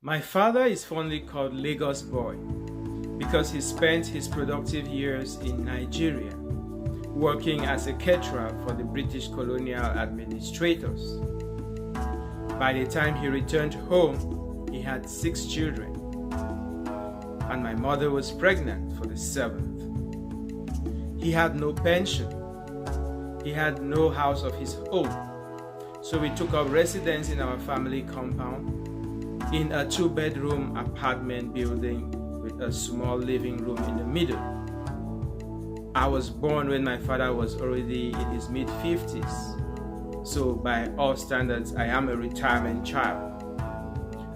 My father is fondly called Lagos Boy because he spent his productive years in Nigeria working as a caterer for the British colonial administrators. By the time he returned home, he had 6 children, and my mother was pregnant for the 7th. He had no pension. He had no house of his own, so we took up residence in our family compound in a 2-bedroom apartment building with a small living room in the middle. I was born when my father was already in his mid-50s, so by all standards, I am a retirement child.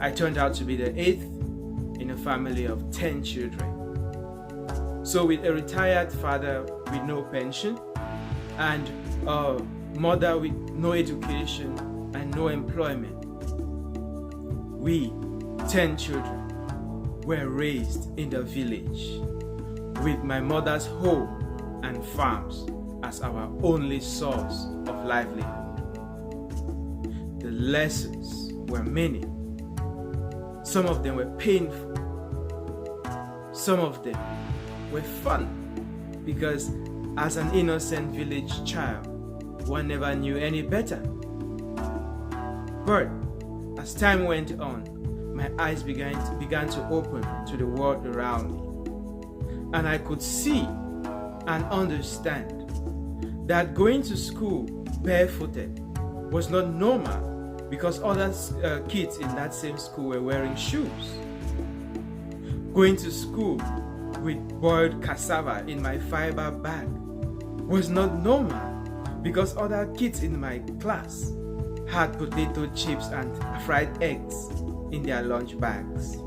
I turned out to be the 8th in a family of 10 children. So with a retired father with no pension and a mother with no education and no employment, we 10 children were raised in the village with my mother's home and farms as our only source of livelihood. The lessons were many. Some of them were painful. Some of them were fun because as an innocent village child, one never knew any better. But as time went on, my eyes began to open to the world around me, and I could see and understand that going to school barefooted was not normal because other kids in that same school were wearing shoes. Going to school with boiled cassava in my fiber bag was not normal because other kids in my class had potato chips and fried eggs in their lunch bags.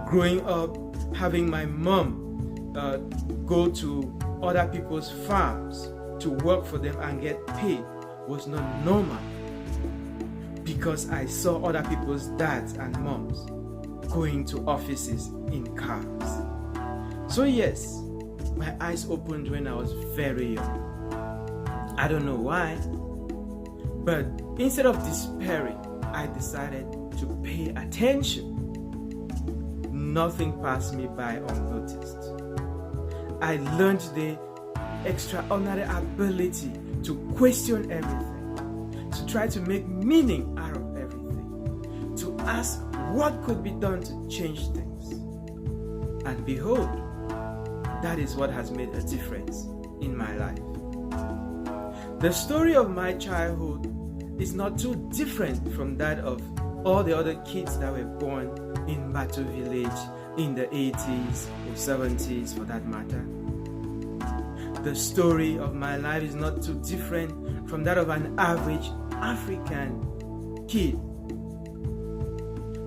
Growing up, having my mom go to other people's farms to work for them and get paid was not normal because I saw other people's dads and moms going to offices in cars. So yes, my eyes opened when I was very young. I don't know why, but instead of despairing, I decided to pay attention. Nothing passed me by unnoticed. I learned the extraordinary ability to question everything, to try to make meaning out of everything, to ask what could be done to change things. And behold, that is what has made a difference in my life. The story of my childhood is not too different from that of all the other kids that were born in Bato village in the 80s or 70s for that matter. The story of my life is not too different from that of an average African kid.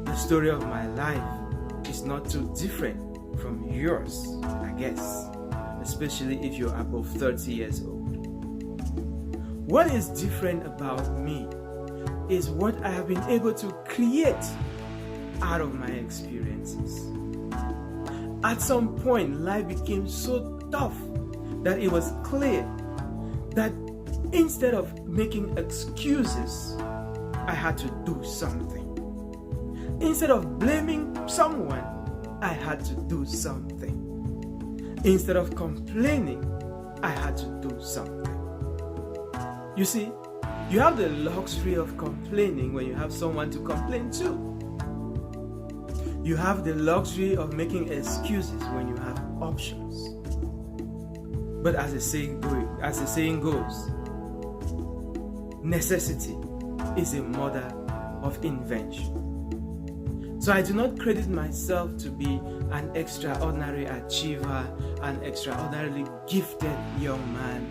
The story of my life is not too different from yours, I guess, especially if you're above 30 years old. What is different about me is what I have been able to create out of my experiences. At some point, life became so tough that it was clear that instead of making excuses, I had to do something. Instead of blaming someone, I had to do something. Instead of complaining, I had to do something. You see, you have the luxury of complaining when you have someone to complain to. You have the luxury of making excuses when you have options. But as the saying goes, necessity is a mother of invention. So I do not credit myself to be an extraordinary achiever, an extraordinarily gifted young man.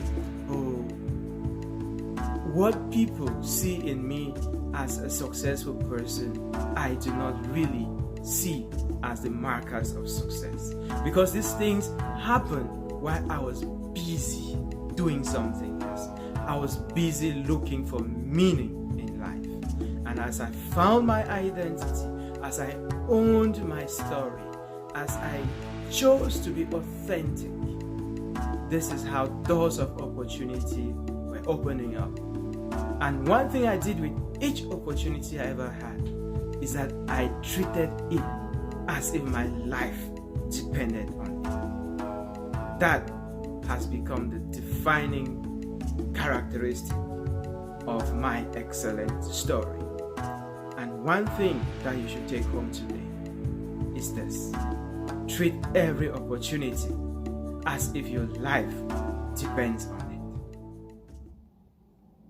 What people see in me as a successful person, I do not really see as the markers of success. Because these things happened while I was busy doing something else. I was busy looking for meaning in life. And as I found my identity, as I owned my story, as I chose to be authentic, this is how doors of opportunity were opening up. And one thing I did with each opportunity I ever had is that I treated it as if my life depended on it. That has become the defining characteristic of my excellent story. And one thing that you should take home today is this: treat every opportunity as if your life depends on it.